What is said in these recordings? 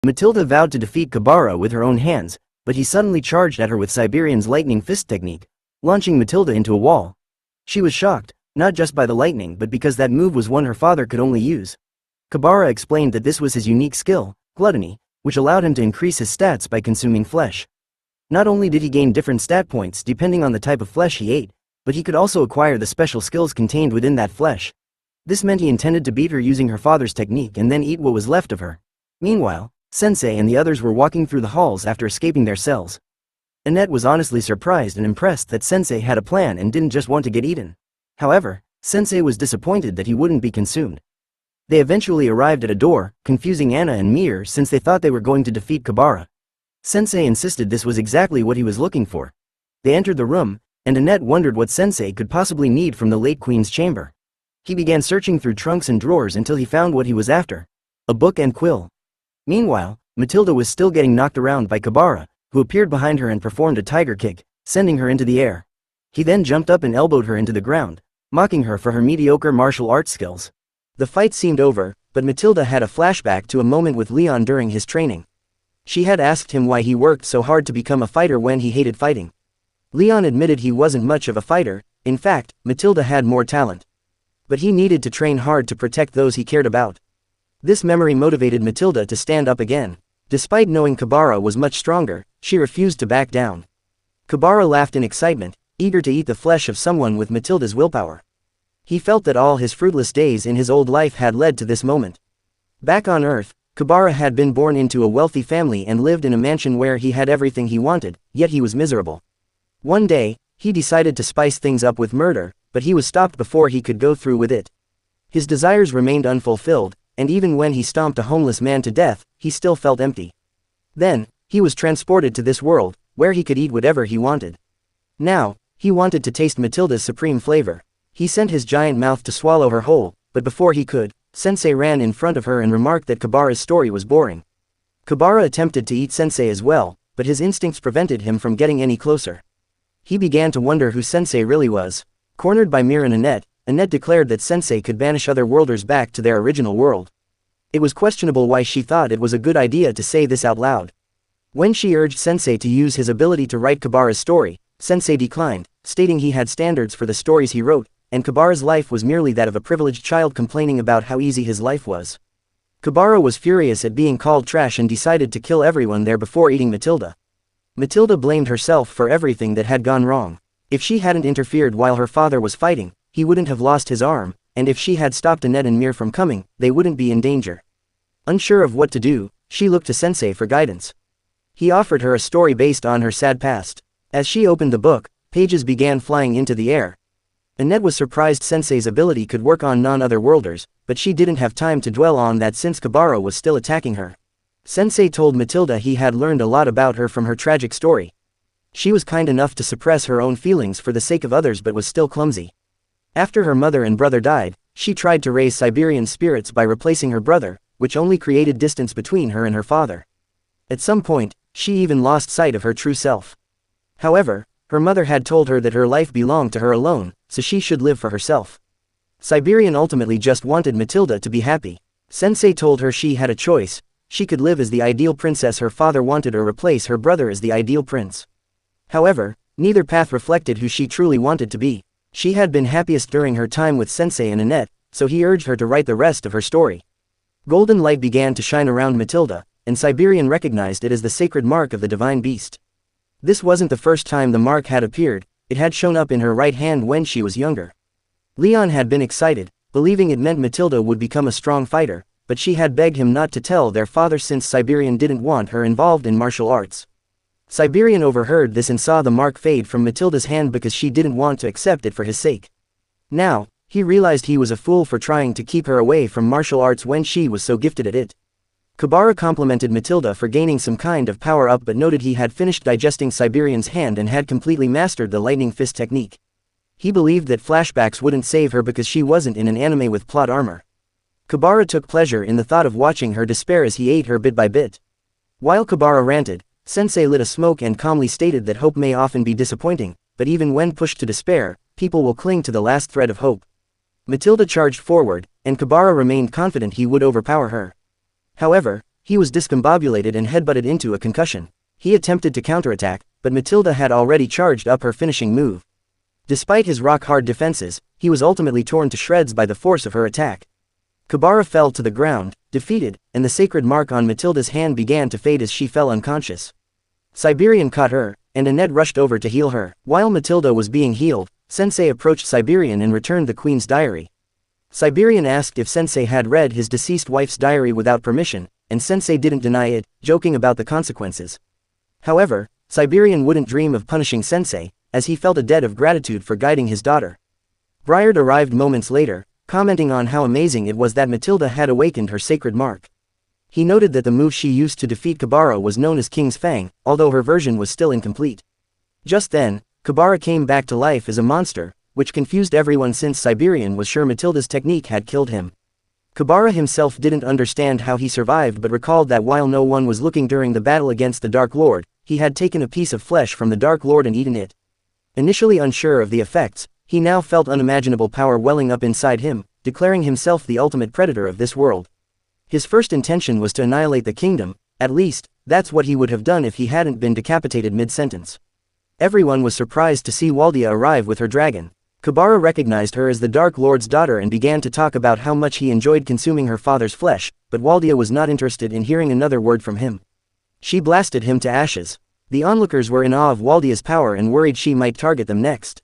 Matilda vowed to defeat Kabara with her own hands, but he suddenly charged at her with Siberian's lightning fist technique, launching Matilda into a wall. She was shocked, not just by the lightning but because that move was one her father could only use. Kabara explained that this was his unique skill, gluttony, which allowed him to increase his stats by consuming flesh. Not only did he gain different stat points depending on the type of flesh he ate, but he could also acquire the special skills contained within that flesh. This meant he intended to beat her using her father's technique and then eat what was left of her. Meanwhile, Sensei and the others were walking through the halls after escaping their cells. Annette was honestly surprised and impressed that Sensei had a plan and didn't just want to get eaten. However, Sensei was disappointed that he wouldn't be consumed. They eventually arrived at a door, confusing Anna and Mir since they thought they were going to defeat Kabara. Sensei insisted this was exactly what he was looking for. They entered the room, and Annette wondered what Sensei could possibly need from the late queen's chamber. He began searching through trunks and drawers until he found what he was after: a book and quill. Meanwhile, Matilda was still getting knocked around by Kabara, who appeared behind her and performed a tiger kick, sending her into the air. He then jumped up and elbowed her into the ground, mocking her for her mediocre martial arts skills. The fight seemed over, but Matilda had a flashback to a moment with Leon during his training. She had asked him why he worked so hard to become a fighter when he hated fighting. Leon admitted he wasn't much of a fighter. In fact, Matilda had more talent. But he needed to train hard to protect those he cared about. This memory motivated Matilda to stand up again. Despite knowing Kabara was much stronger, she refused to back down. Kabara laughed in excitement, eager to eat the flesh of someone with Matilda's willpower. He felt that all his fruitless days in his old life had led to this moment. Back on Earth, Kabara had been born into a wealthy family and lived in a mansion where he had everything he wanted, yet he was miserable. One day, he decided to spice things up with murder, but he was stopped before he could go through with it. His desires remained unfulfilled, and even when he stomped a homeless man to death, he still felt empty. Then, he was transported to this world, where he could eat whatever he wanted. Now, he wanted to taste Matilda's supreme flavor. He sent his giant mouth to swallow her whole, but before he could, Sensei ran in front of her and remarked that Kabara's story was boring. Kabara attempted to eat Sensei as well, but his instincts prevented him from getting any closer. He began to wonder who Sensei really was. Cornered by Mir and Annette, Annette declared that Sensei could banish other worlders back to their original world. It was questionable why she thought it was a good idea to say this out loud. When she urged Sensei to use his ability to write Kabara's story, Sensei declined, stating he had standards for the stories he wrote, and Kabara's life was merely that of a privileged child complaining about how easy his life was. Kabara was furious at being called trash and decided to kill everyone there before eating Matilda. Matilda blamed herself for everything that had gone wrong. If she hadn't interfered while her father was fighting, he wouldn't have lost his arm, and if she had stopped Annette and Mir from coming, they wouldn't be in danger. Unsure of what to do, she looked to Sensei for guidance. He offered her a story based on her sad past. As she opened the book, pages began flying into the air. Annette was surprised Sensei's ability could work on non-otherworlders, but she didn't have time to dwell on that since Kabara was still attacking her. Sensei told Matilda he had learned a lot about her from her tragic story. She was kind enough to suppress her own feelings for the sake of others but was still clumsy. After her mother and brother died, she tried to raise Siberian spirits by replacing her brother, which only created distance between her and her father. At some point, she even lost sight of her true self. However, her mother had told her that her life belonged to her alone, so she should live for herself. Siberian ultimately just wanted Matilda to be happy. Sensei told her she had a choice: she could live as the ideal princess her father wanted or replace her brother as the ideal prince. However, neither path reflected who she truly wanted to be. She had been happiest during her time with Sensei and Annette, so he urged her to write the rest of her story. Golden light began to shine around Matilda, and Siberian recognized it as the sacred mark of the divine beast. This wasn't the first time the mark had appeared, it had shown up in her right hand when she was younger. Leon had been excited, believing it meant Matilda would become a strong fighter, but she had begged him not to tell their father since Siberian didn't want her involved in martial arts. Siberian overheard this and saw the mark fade from Matilda's hand because she didn't want to accept it for his sake. Now, he realized he was a fool for trying to keep her away from martial arts when she was so gifted at it. Kabara complimented Matilda for gaining some kind of power-up but noted he had finished digesting Siberian's hand and had completely mastered the lightning fist technique. He believed that flashbacks wouldn't save her because she wasn't in an anime with plot armor. Kabara took pleasure in the thought of watching her despair as he ate her bit by bit. While Kabara ranted, Sensei lit a smoke and calmly stated that hope may often be disappointing, but even when pushed to despair, people will cling to the last thread of hope. Matilda charged forward, and Kabara remained confident he would overpower her. However, He was discombobulated and headbutted into a concussion. He attempted to counterattack, but Matilda had already charged up her finishing move. Despite his rock-hard defenses, he was ultimately torn to shreds by the force of her attack. Kabara fell to the ground, defeated, and the sacred mark on Matilda's hand began to fade as she fell unconscious. Siberian caught her, and Annette rushed over to heal her. While Matilda was being healed, Sensei approached Siberian and returned the Queen's diary. Siberian asked if Sensei had read his deceased wife's diary without permission, and Sensei didn't deny it, joking about the consequences. However, Siberian wouldn't dream of punishing Sensei, as he felt a debt of gratitude for guiding his daughter. Briard arrived moments later, commenting on how amazing it was that Matilda had awakened her sacred mark. He noted that the move she used to defeat Kabara was known as King's Fang, although her version was still incomplete. Just then, Kabara came back to life as a monster, which confused everyone since Siberian was sure Matilda's technique had killed him. Kabara himself didn't understand how he survived but recalled that while no one was looking during the battle against the Dark Lord, he had taken a piece of flesh from the Dark Lord and eaten it. Initially unsure of the effects, he now felt unimaginable power welling up inside him, declaring himself the ultimate predator of this world. His first intention was to annihilate the kingdom, at least, that's what he would have done if he hadn't been decapitated mid-sentence. Everyone was surprised to see Walia arrive with her dragon. Kabara recognized her as the Dark Lord's daughter and began to talk about how much he enjoyed consuming her father's flesh, but Walia was not interested in hearing another word from him. She blasted him to ashes. The onlookers were in awe of Walia's power and worried she might target them next.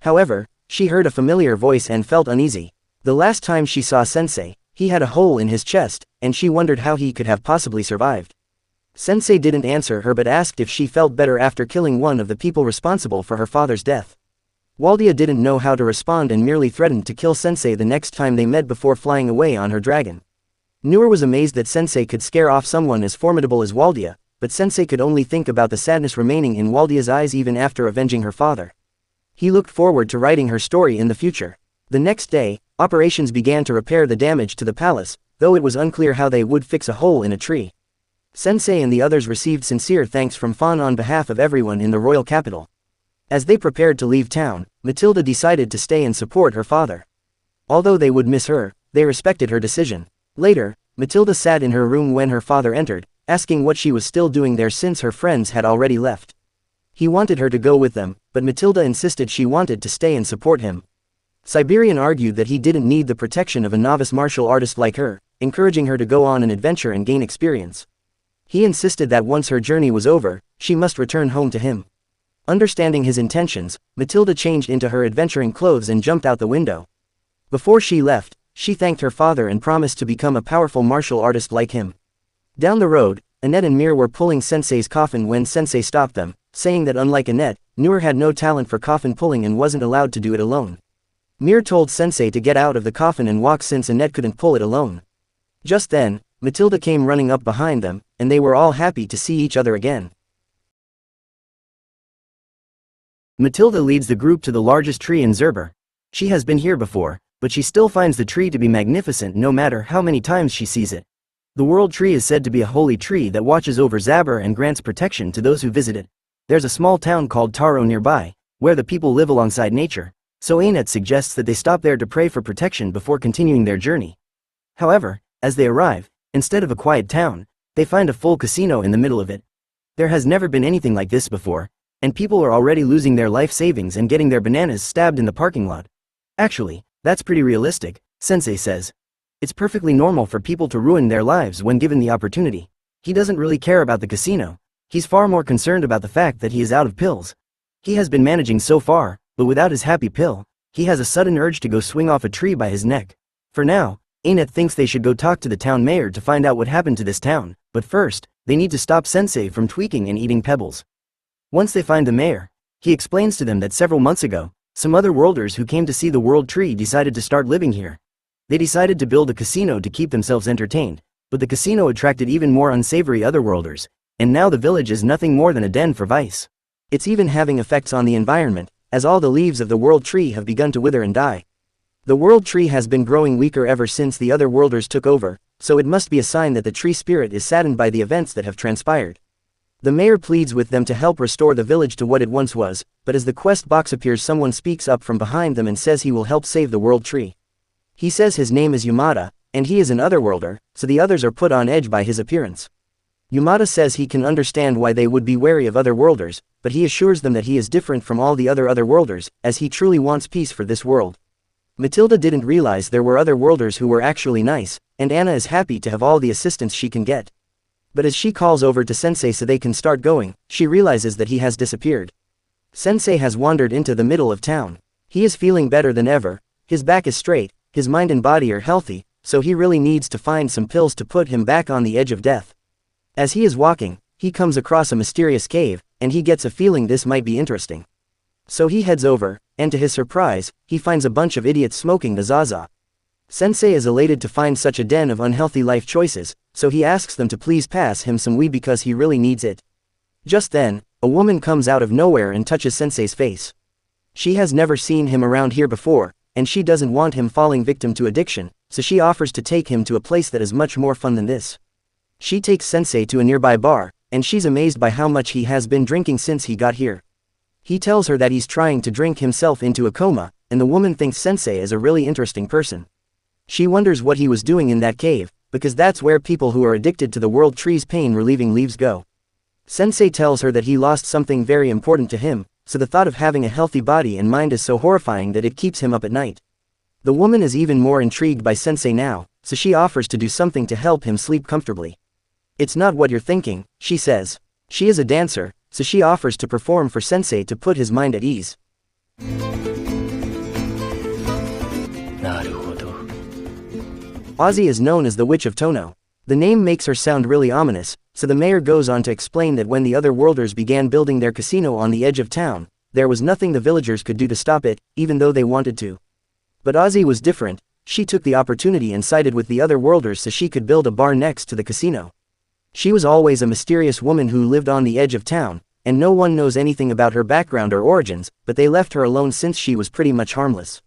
However, she heard a familiar voice and felt uneasy. The last time she saw Sensei, he had a hole in his chest, and she wondered how he could have possibly survived. Sensei didn't answer her but asked if she felt better after killing one of the people responsible for her father's death. Walia didn't know how to respond and merely threatened to kill Sensei the next time they met before flying away on her dragon. Noor was amazed that Sensei could scare off someone as formidable as Walia, but Sensei could only think about the sadness remaining in Walia's eyes even after avenging her father. He looked forward to writing her story in the future. The next day, operations began to repair the damage to the palace, though it was unclear how they would fix a hole in a tree. Sensei and the others received sincere thanks from Fawn on behalf of everyone in the royal capital. As they prepared to leave town, Matilda decided to stay and support her father. Although they would miss her, they respected her decision. Later, Matilda sat in her room when her father entered, asking what she was still doing there since her friends had already left. He wanted her to go with them, but Matilda insisted she wanted to stay and support him. Siberian argued that he didn't need the protection of a novice martial artist like her, encouraging her to go on an adventure and gain experience. He insisted that once her journey was over, she must return home to him. Understanding his intentions, Matilda changed into her adventuring clothes and jumped out the window. Before she left, she thanked her father and promised to become a powerful martial artist like him. Down the road, Annette and Mir were pulling Sensei's coffin when Sensei stopped them, saying that unlike Annette, Noor had no talent for coffin pulling and wasn't allowed to do it alone. Mir told Sensei to get out of the coffin and walk since Annette couldn't pull it alone. Just then, Matilda came running up behind them, and they were all happy to see each other again. Matilda leads the group to the largest tree in Zerber. She has been here before, but she still finds the tree to be magnificent no matter how many times she sees it. The World Tree is said to be a holy tree that watches over Zabur and grants protection to those who visit it. There's a small town called Taro nearby, where the people live alongside nature, so Annette suggests that they stop there to pray for protection before continuing their journey. However, as they arrive, instead of a quiet town, they find a full casino in the middle of it. There has never been anything like this before, and people are already losing their life savings and getting their bananas stabbed in the parking lot. Actually, that's pretty realistic, Sensei says. It's perfectly normal for people to ruin their lives when given the opportunity. He doesn't really care about the casino. He's far more concerned about the fact that he is out of pills. He has been managing so far, but without his happy pill, he has a sudden urge to go swing off a tree by his neck. For now, Annette thinks they should go talk to the town mayor to find out what happened to this town, but first, they need to stop Sensei from tweaking and eating pebbles. Once they find the mayor, he explains to them that several months ago, some other worlders who came to see the World Tree decided to start living here. They decided to build a casino to keep themselves entertained, but the casino attracted even more unsavory otherworlders, and now the village is nothing more than a den for vice. It's even having effects on the environment, as all the leaves of the World Tree have begun to wither and die. The World Tree has been growing weaker ever since the other worlders took over, so it must be a sign that the tree spirit is saddened by the events that have transpired. The mayor pleads with them to help restore the village to what it once was, but as the quest box appears, someone speaks up from behind them and says he will help save the World Tree. He says his name is Yamada, and he is an otherworlder, so the others are put on edge by his appearance. Yamada says he can understand why they would be wary of otherworlders, but he assures them that he is different from all the other otherworlders, as he truly wants peace for this world. Matilda didn't realize there were otherworlders who were actually nice, and Anna is happy to have all the assistance she can get. But as she calls over to Sensei so they can start going, she realizes that he has disappeared. Sensei has wandered into the middle of town. He is feeling better than ever, his back is straight, his mind and body are healthy, so he really needs to find some pills to put him back on the edge of death. As he is walking, he comes across a mysterious cave, and he gets a feeling this might be interesting. So he heads over, and to his surprise, he finds a bunch of idiots smoking the zaza. Sensei is elated to find such a den of unhealthy life choices, so he asks them to please pass him some weed because he really needs it. Just then, a woman comes out of nowhere and touches Sensei's face. She has never seen him around here before, and she doesn't want him falling victim to addiction, so she offers to take him to a place that is much more fun than this. She takes Sensei to a nearby bar, and she's amazed by how much he has been drinking since he got here. He tells her that he's trying to drink himself into a coma, and the woman thinks Sensei is a really interesting person. She wonders what he was doing in that cave, because that's where people who are addicted to the world tree's pain-relieving leaves go. Sensei tells her that he lost something very important to him, so the thought of having a healthy body and mind is so horrifying that it keeps him up at night. The woman is even more intrigued by Sensei now, so she offers to do something to help him sleep comfortably. It's not what you're thinking, she says. She is a dancer, so she offers to perform for Sensei to put his mind at ease. Azie is known as the Witch of Tono. The name makes her sound really ominous, so the mayor goes on to explain that when the other worlders began building their casino on the edge of town, there was nothing the villagers could do to stop it, even though they wanted to. But Azie was different. She took the opportunity and sided with the other worlders so she could build a bar next to the casino. She was always a mysterious woman who lived on the edge of town, and no one knows anything about her background or origins, but they left her alone since she was pretty much harmless.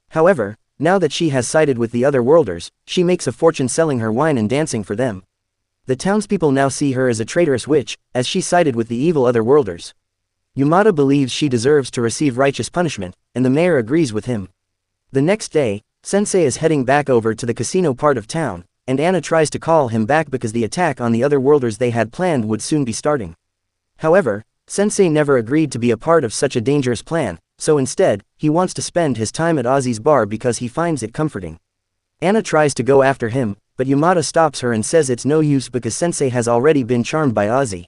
However, now that she has sided with the other worlders, she makes a fortune selling her wine and dancing for them. The townspeople now see her as a traitorous witch, as she sided with the evil other worlders. Yamada believes she deserves to receive righteous punishment, and the mayor agrees with him. The next day, Sensei is heading back over to the casino part of town, and Anna tries to call him back because the attack on the other worlders they had planned would soon be starting. However, Sensei never agreed to be a part of such a dangerous plan, so instead, he wants to spend his time at Azie's bar because he finds it comforting. Anna tries to go after him, but Yamada stops her and says it's no use because Sensei has already been charmed by Azie.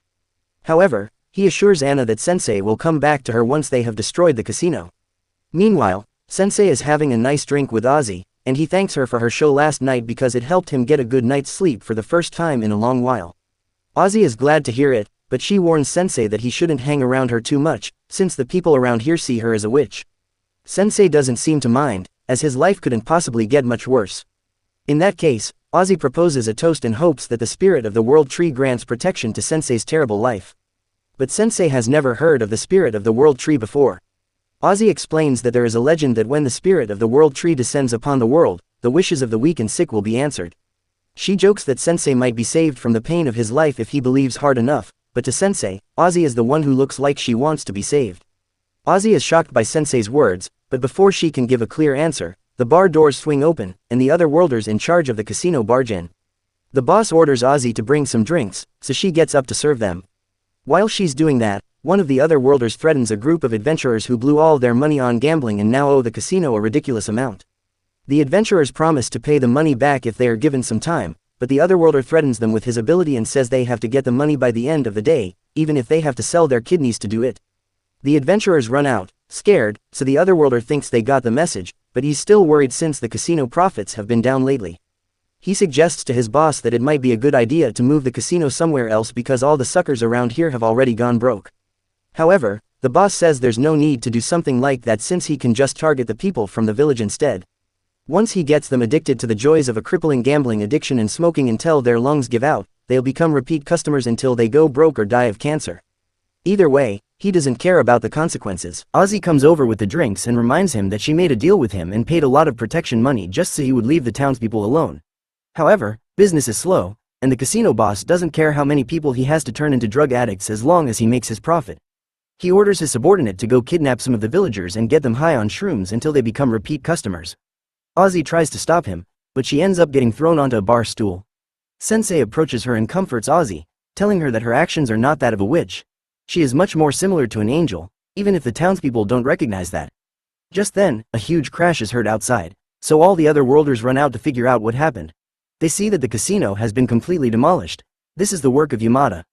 However, he assures Anna that Sensei will come back to her once they have destroyed the casino. Meanwhile, Sensei is having a nice drink with Azie, and he thanks her for her show last night because it helped him get a good night's sleep for the first time in a long while. Azie is glad to hear it, but she warns Sensei that he shouldn't hang around her too much, since the people around here see her as a witch. Sensei doesn't seem to mind, as his life couldn't possibly get much worse. In that case, Azie proposes a toast and hopes that the spirit of the world tree grants protection to Sensei's terrible life. But Sensei has never heard of the spirit of the world tree before. Azie explains that there is a legend that when the spirit of the world tree descends upon the world, the wishes of the weak and sick will be answered. She jokes that Sensei might be saved from the pain of his life if he believes hard enough, but to Sensei, Azie is the one who looks like she wants to be saved. Azie is shocked by Sensei's words, but before she can give a clear answer, the bar doors swing open, and the other worlders in charge of the casino barge in. The boss orders Azie to bring some drinks, so she gets up to serve them. While she's doing that, one of the other worlders threatens a group of adventurers who blew all their money on gambling and now owe the casino a ridiculous amount. The adventurers promise to pay the money back if they are given some time, but the other worlder threatens them with his ability and says they have to get the money by the end of the day, even if they have to sell their kidneys to do it. The adventurers run out, scared, so the other worlder thinks they got the message, but he's still worried since the casino profits have been down lately. He suggests to his boss that it might be a good idea to move the casino somewhere else because all the suckers around here have already gone broke. However, the boss says there's no need to do something like that since he can just target the people from the village instead. Once he gets them addicted to the joys of a crippling gambling addiction and smoking until their lungs give out, they'll become repeat customers until they go broke or die of cancer. Either way, he doesn't care about the consequences. Azie comes over with the drinks and reminds him that she made a deal with him and paid a lot of protection money just so he would leave the townspeople alone. However, business is slow, and the casino boss doesn't care how many people he has to turn into drug addicts as long as he makes his profit. He orders his subordinate to go kidnap some of the villagers and get them high on shrooms until they become repeat customers. Azie tries to stop him, but she ends up getting thrown onto a bar stool. Sensei approaches her and comforts Azie, telling her that her actions are not that of a witch. She is much more similar to an angel, even if the townspeople don't recognize that. Just then, a huge crash is heard outside, so all the other worlders run out to figure out what happened. They see that the casino has been completely demolished. This is the work of Yamada.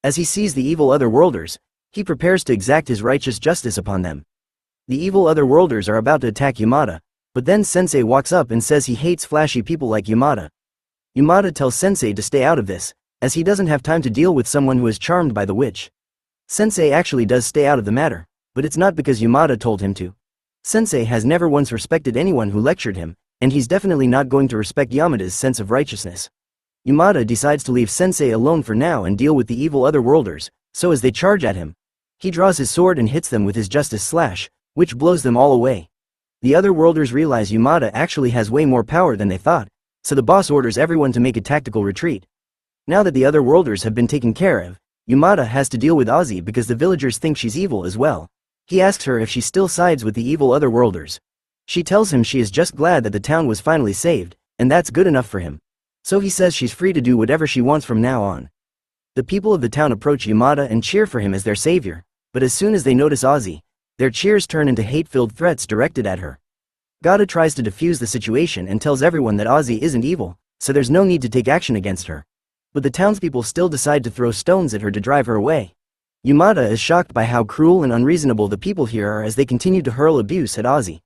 As he sees the evil other worlders, he prepares to exact his righteous justice upon them. The evil other worlders are about to attack Yamada, but then Sensei walks up and says he hates flashy people like Yamada. Yamada tells Sensei to stay out of this, as he doesn't have time to deal with someone who is charmed by the witch. Sensei actually does stay out of the matter, but it's not because Yamada told him to. Sensei has never once respected anyone who lectured him, and he's definitely not going to respect Yamada's sense of righteousness. Yamada decides to leave Sensei alone for now and deal with the evil other worlders, so as they charge at him, he draws his sword and hits them with his justice slash, which blows them all away. The other worlders realize Yamada actually has way more power than they thought, so the boss orders everyone to make a tactical retreat. Now that the other worlders have been taken care of, Yamada has to deal with Azie because the villagers think she's evil as well. He asks her if she still sides with the evil other worlders. She tells him she is just glad that the town was finally saved, and that's good enough for him. So he says she's free to do whatever she wants from now on. The people of the town approach Yamada and cheer for him as their savior, but as soon as they notice Azie, their cheers turn into hate-filled threats directed at her. Gata tries to defuse the situation and tells everyone that Azie isn't evil, so there's no need to take action against her. But the townspeople still decide to throw stones at her to drive her away. Yamada is shocked by how cruel and unreasonable the people here are as they continue to hurl abuse at Azie.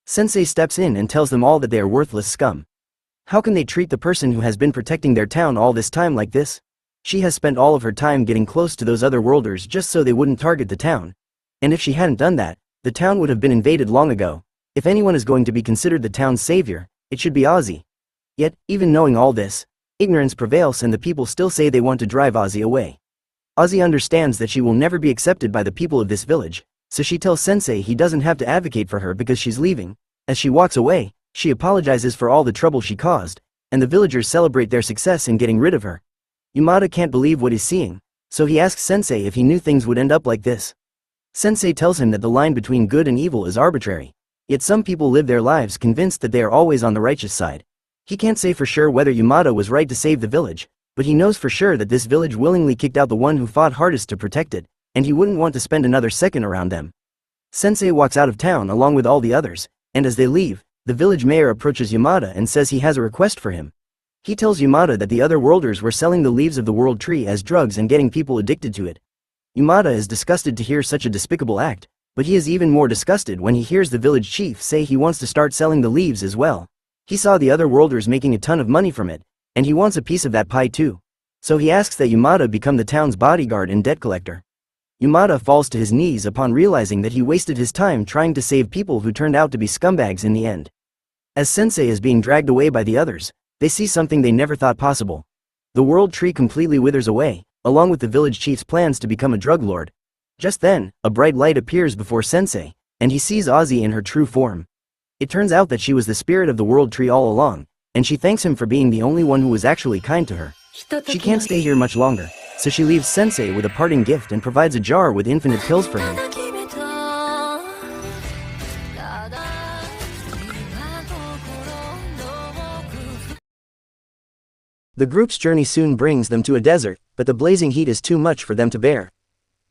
Sensei steps in and tells them all that they are worthless scum. How can they treat the person who has been protecting their town all this time like this? She has spent all of her time getting close to those other worlders just so they wouldn't target the town. And if she hadn't done that, the town would have been invaded long ago. If anyone is going to be considered the town's savior, it should be Azie. Yet, even knowing all this, ignorance prevails and the people still say they want to drive Azie away. Azie understands that she will never be accepted by the people of this village, so she tells Sensei he doesn't have to advocate for her because she's leaving. As she walks away, she apologizes for all the trouble she caused, and the villagers celebrate their success in getting rid of her. Yamada can't believe what he's seeing, so he asks Sensei if he knew things would end up like this. Sensei tells him that the line between good and evil is arbitrary, yet some people live their lives convinced that they are always on the righteous side. He can't say for sure whether Yamada was right to save the village, but he knows for sure that this village willingly kicked out the one who fought hardest to protect it, and he wouldn't want to spend another second around them. Sensei walks out of town along with all the others, and as they leave, the village mayor approaches Yamada and says he has a request for him. He tells Yamada that the other worlders were selling the leaves of the world tree as drugs and getting people addicted to it. Yamada is disgusted to hear such a despicable act, but he is even more disgusted when he hears the village chief say he wants to start selling the leaves as well. He saw the other worlders making a ton of money from it, and he wants a piece of that pie too. So he asks that Yamada become the town's bodyguard and debt collector. Yamada falls to his knees upon realizing that he wasted his time trying to save people who turned out to be scumbags in the end. As Sensei is being dragged away by the others, they see something they never thought possible. The world tree completely withers away, along with the village chief's plans to become a drug lord. Just then, a bright light appears before Sensei, and he sees Azie in her true form. It turns out that she was the spirit of the world tree all along, and she thanks him for being the only one who was actually kind to her. She can't stay here much longer, so she leaves Sensei with a parting gift and provides a jar with infinite pills for him. The group's journey soon brings them to a desert, but the blazing heat is too much for them to bear.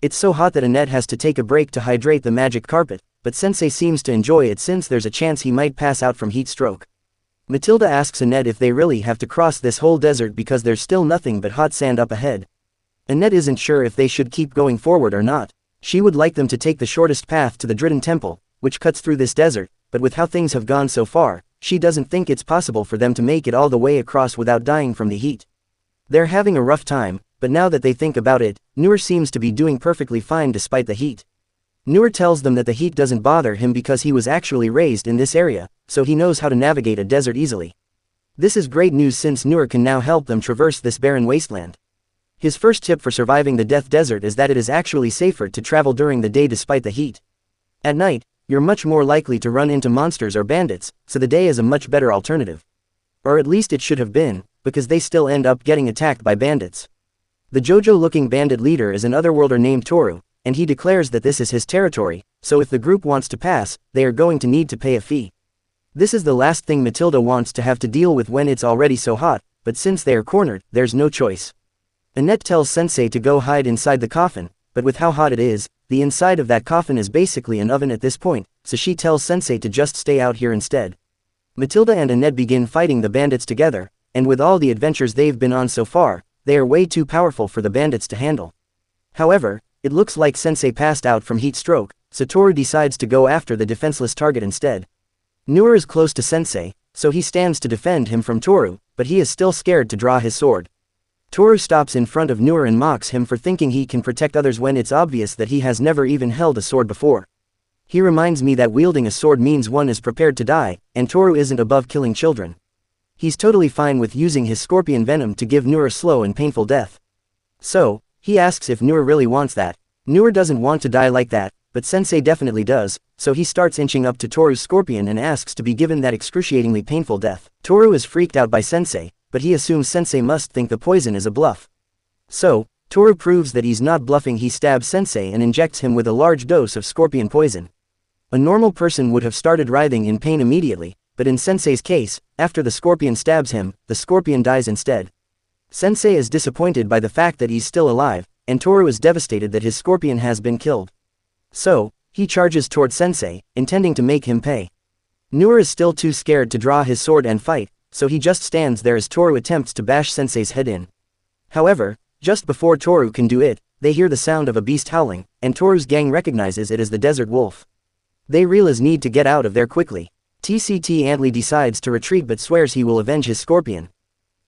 It's so hot that Annette has to take a break to hydrate the magic carpet, but Sensei seems to enjoy it since there's a chance he might pass out from heat stroke. Matilda asks Annette if they really have to cross this whole desert because there's still nothing but hot sand up ahead. Annette isn't sure if they should keep going forward or not. She would like them to take the shortest path to the Dridden Temple, which cuts through this desert, but with how things have gone so far, she doesn't think it's possible for them to make it all the way across without dying from the heat. They're having a rough time, but now that they think about it, Noor seems to be doing perfectly fine despite the heat. Noor tells them that the heat doesn't bother him because he was actually raised in this area, so he knows how to navigate a desert easily. This is great news since Noor can now help them traverse this barren wasteland. His first tip for surviving the Death Desert is that it is actually safer to travel during the day despite the heat. At night, you're much more likely to run into monsters or bandits, so the day is a much better alternative. Or at least it should have been, because they still end up getting attacked by bandits. The JoJo-looking bandit leader is an otherworlder named Toru, and he declares that this is his territory, so if the group wants to pass, they are going to need to pay a fee. This is the last thing Matilda wants to have to deal with when it's already so hot, but since they are cornered, there's no choice. Annette tells Sensei to go hide inside the coffin, but with how hot it is, the inside of that coffin is basically an oven at this point, so she tells Sensei to just stay out here instead. Matilda and Annette begin fighting the bandits together, and with all the adventures they've been on so far, they are way too powerful for the bandits to handle. However, it looks like Sensei passed out from heat stroke, so Toru decides to go after the defenseless target instead. Noor is close to Sensei, so he stands to defend him from Toru, but he is still scared to draw his sword. Toru stops in front of Noor and mocks him for thinking he can protect others when it's obvious that he has never even held a sword before. He reminds me that wielding a sword means one is prepared to die, and Toru isn't above killing children. He's totally fine with using his scorpion venom to give Noor a slow and painful death. So, he asks if Noor really wants that. Noor doesn't want to die like that, but Sensei definitely does, so he starts inching up to Toru's scorpion and asks to be given that excruciatingly painful death. Toru is freaked out by Sensei, but he assumes Sensei must think the poison is a bluff. So, Toru proves that he's not bluffing. He stabs Sensei and injects him with a large dose of scorpion poison. A normal person would have started writhing in pain immediately, but in Sensei's case, after the scorpion stabs him, the scorpion dies instead. Sensei is disappointed by the fact that he's still alive, and Toru is devastated that his scorpion has been killed. So, he charges toward Sensei, intending to make him pay. Noor is still too scared to draw his sword and fight, so he just stands there as Toru attempts to bash Sensei's head in. However, just before Toru can do it, they hear the sound of a beast howling, and Toru's gang recognizes it as the desert wolf. They realize need to get out of there quickly. TCT Antley decides to retreat but swears he will avenge his scorpion.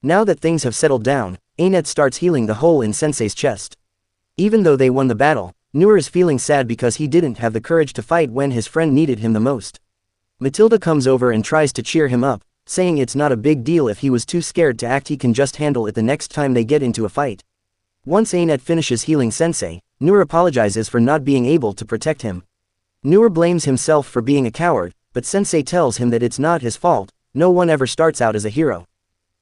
Now that things have settled down, Annette starts healing the hole in Sensei's chest. Even though they won the battle, Noor is feeling sad because he didn't have the courage to fight when his friend needed him the most. Matilda comes over and tries to cheer him up, saying it's not a big deal if he was too scared to act, he can just handle it the next time they get into a fight. Once Annette finishes healing Sensei, Noor apologizes for not being able to protect him. Noor blames himself for being a coward, but Sensei tells him that it's not his fault. No one ever starts out as a hero.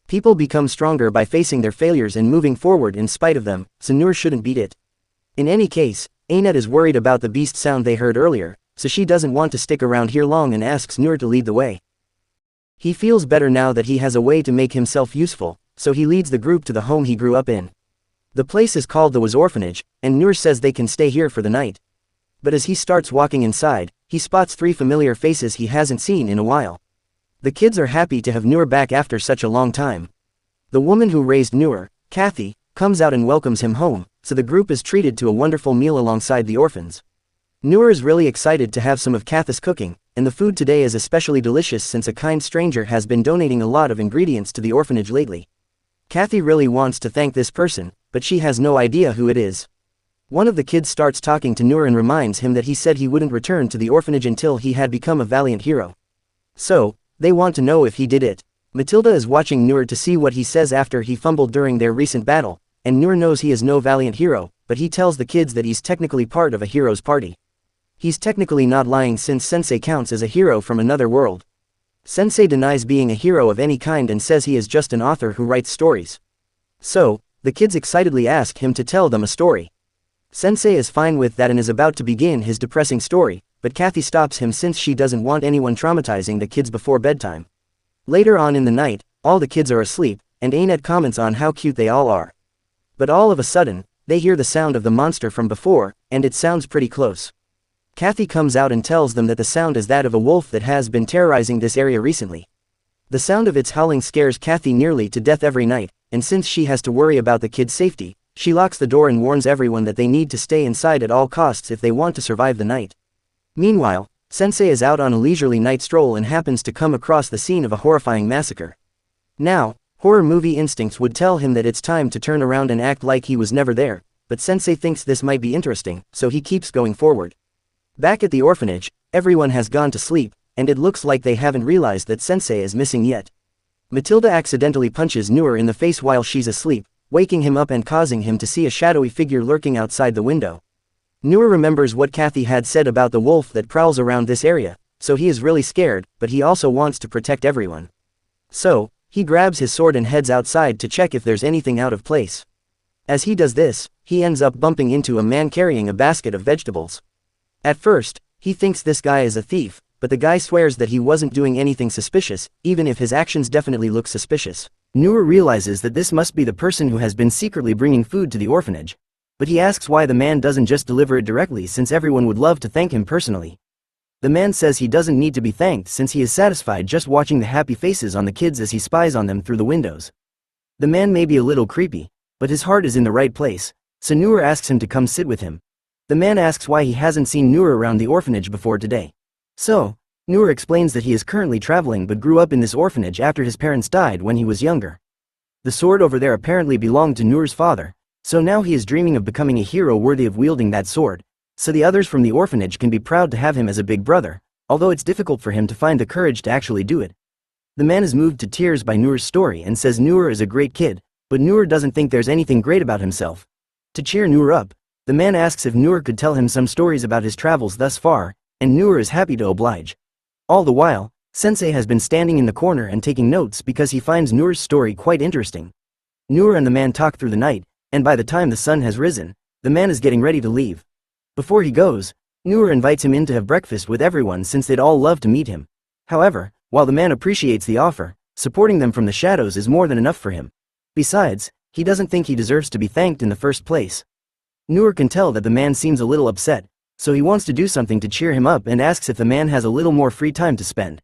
People become stronger by facing their failures and moving forward in spite of them, so Noor shouldn't beat it. In any case, Annette is worried about the beast sound they heard earlier, so she doesn't want to stick around here long and asks Noor to lead the way. He feels better now that he has a way to make himself useful, so he leads the group to the home he grew up in. The place is called the Orphanage, and Noor says they can stay here for the night. But as he starts walking inside, he spots 3 familiar faces he hasn't seen in a while. The kids are happy to have Noor back after such a long time. The woman who raised Noor, Kathy, comes out and welcomes him home, so the group is treated to a wonderful meal alongside the orphans. Noor is really excited to have some of Kathy's cooking, and the food today is especially delicious since a kind stranger has been donating a lot of ingredients to the orphanage lately. Kathy really wants to thank this person, but she has no idea who it is. One of the kids starts talking to Noor and reminds him that he said he wouldn't return to the orphanage until he had become a valiant hero. So, they want to know if he did it. Matilda is watching Noor to see what he says after he fumbled during their recent battle, and Noor knows he is no valiant hero, but he tells the kids that he's technically part of a hero's party. He's technically not lying since Sensei counts as a hero from another world. Sensei denies being a hero of any kind and says he is just an author who writes stories. So, the kids excitedly ask him to tell them a story. Sensei is fine with that and is about to begin his depressing story, but Kathy stops him since she doesn't want anyone traumatizing the kids before bedtime. Later on in the night, all the kids are asleep, and Annette comments on how cute they all are. But all of a sudden, they hear the sound of the monster from before, and it sounds pretty close. Kathy comes out and tells them that the sound is that of a wolf that has been terrorizing this area recently. The sound of its howling scares Kathy nearly to death every night, and since she has to worry about the kids' safety, she locks the door and warns everyone that they need to stay inside at all costs if they want to survive the night. Meanwhile, Sensei is out on a leisurely night stroll and happens to come across the scene of a horrifying massacre. Now, horror movie instincts would tell him that it's time to turn around and act like he was never there, but Sensei thinks this might be interesting, so he keeps going forward. Back at the orphanage, everyone has gone to sleep, and it looks like they haven't realized that Sensei is missing yet. Matilda accidentally punches Noor in the face while she's asleep, waking him up and causing him to see a shadowy figure lurking outside the window. Noor remembers what Kathy had said about the wolf that prowls around this area, so he is really scared, but he also wants to protect everyone. So, he grabs his sword and heads outside to check if there's anything out of place. As he does this, he ends up bumping into a man carrying a basket of vegetables. At first, he thinks this guy is a thief, but the guy swears that he wasn't doing anything suspicious, even if his actions definitely look suspicious. Noor realizes that this must be the person who has been secretly bringing food to the orphanage. But he asks why the man doesn't just deliver it directly, since everyone would love to thank him personally. The man says he doesn't need to be thanked since he is satisfied just watching the happy faces on the kids as he spies on them through the windows. The man may be a little creepy, but his heart is in the right place, so Noor asks him to come sit with him. The man asks why he hasn't seen Noor around the orphanage before today. So, Noor explains that he is currently traveling but grew up in this orphanage after his parents died when he was younger. The sword over there apparently belonged to Noor's father, so now he is dreaming of becoming a hero worthy of wielding that sword, so the others from the orphanage can be proud to have him as a big brother, although it's difficult for him to find the courage to actually do it. The man is moved to tears by Noor's story and says Noor is a great kid, but Noor doesn't think there's anything great about himself. To cheer Noor up, the man asks if Noor could tell him some stories about his travels thus far, and Noor is happy to oblige. All the while, Sensei has been standing in the corner and taking notes because he finds Noor's story quite interesting. Noor and the man talk through the night, and by the time the sun has risen, the man is getting ready to leave. Before he goes, Noor invites him in to have breakfast with everyone since they'd all love to meet him. However, while the man appreciates the offer, supporting them from the shadows is more than enough for him. Besides, he doesn't think he deserves to be thanked in the first place. Noor can tell that the man seems a little upset, so he wants to do something to cheer him up and asks if the man has a little more free time to spend.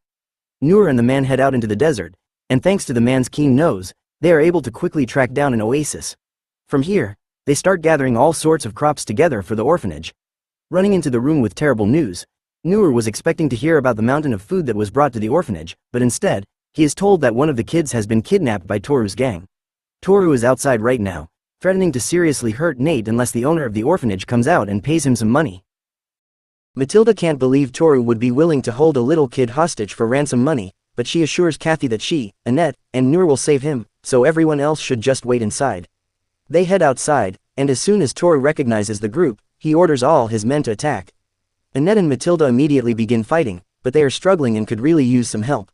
Noor and the man head out into the desert, and thanks to the man's keen nose, they are able to quickly track down an oasis. From here, they start gathering all sorts of crops together for the orphanage. Running into the room with terrible news, Noor was expecting to hear about the mountain of food that was brought to the orphanage, but instead, he is told that one of the kids has been kidnapped by Toru's gang. Toru is outside right now, threatening to seriously hurt Nate unless the owner of the orphanage comes out and pays him some money. Matilda can't believe Toru would be willing to hold a little kid hostage for ransom money, but she assures Kathy that she, Annette, and Noor will save him, so everyone else should just wait inside. They head outside, and as soon as Toru recognizes the group, he orders all his men to attack. Annette and Matilda immediately begin fighting, but they are struggling and could really use some help.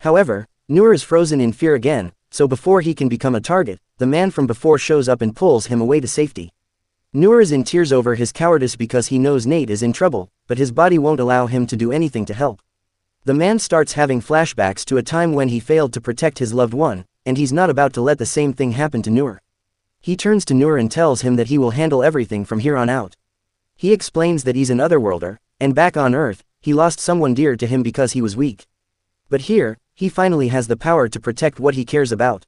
However, Noor is frozen in fear again, so before he can become a target, the man from before shows up and pulls him away to safety. Noor is in tears over his cowardice because he knows Nate is in trouble, but his body won't allow him to do anything to help. The man starts having flashbacks to a time when he failed to protect his loved one, and he's not about to let the same thing happen to Noor. He turns to Noor and tells him that he will handle everything from here on out. He explains that he's an otherworlder, and back on Earth, he lost someone dear to him because he was weak. But here, he finally has the power to protect what he cares about.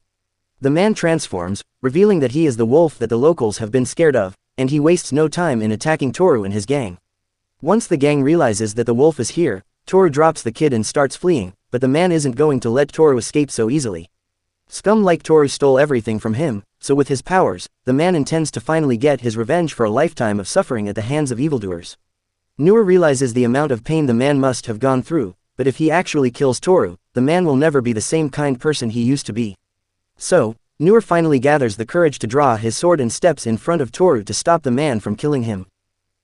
The man transforms, revealing that he is the wolf that the locals have been scared of, and he wastes no time in attacking Toru and his gang. Once the gang realizes that the wolf is here, Toru drops the kid and starts fleeing, but the man isn't going to let Toru escape so easily. Scum like Toru stole everything from him, so with his powers, the man intends to finally get his revenge for a lifetime of suffering at the hands of evildoers. Noor realizes the amount of pain the man must have gone through, but if he actually kills Toru, the man will never be the same kind person he used to be. So, Noor finally gathers the courage to draw his sword and steps in front of Toru to stop the man from killing him.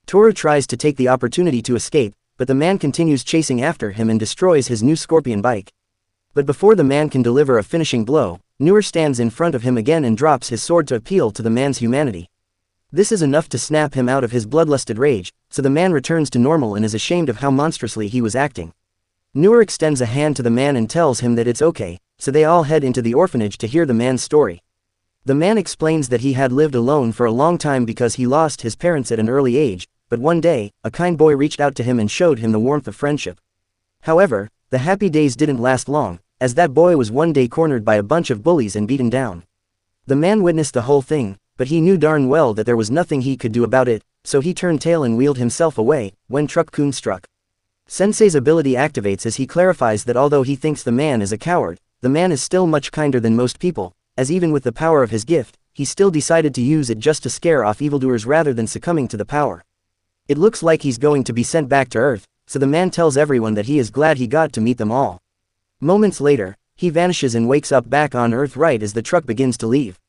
Toru tries to take the opportunity to escape, but the man continues chasing after him and destroys his new scorpion bike. But before the man can deliver a finishing blow, Noor stands in front of him again and drops his sword to appeal to the man's humanity. This is enough to snap him out of his bloodlusted rage, so the man returns to normal and is ashamed of how monstrously he was acting. Noor extends a hand to the man and tells him that it's okay, so they all head into the orphanage to hear the man's story. The man explains that he had lived alone for a long time because he lost his parents at an early age, but one day, a kind boy reached out to him and showed him the warmth of friendship. However, the happy days didn't last long, as that boy was one day cornered by a bunch of bullies and beaten down. The man witnessed the whole thing, but he knew darn well that there was nothing he could do about it, so he turned tail and wheeled himself away, when Truck-kun struck. Sensei's ability activates as he clarifies that although he thinks the man is a coward, the man is still much kinder than most people, as even with the power of his gift, he still decided to use it just to scare off evildoers rather than succumbing to the power. It looks like he's going to be sent back to Earth, so the man tells everyone that he is glad he got to meet them all. Moments later, he vanishes and wakes up back on Earth right as the truck begins to leave.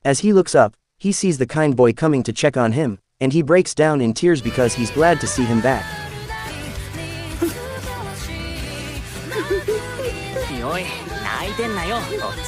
As he looks up, he sees the kind boy coming to check on him, and he breaks down in tears because he's glad to see him back. おい、泣いてんなよ、おっちゃん。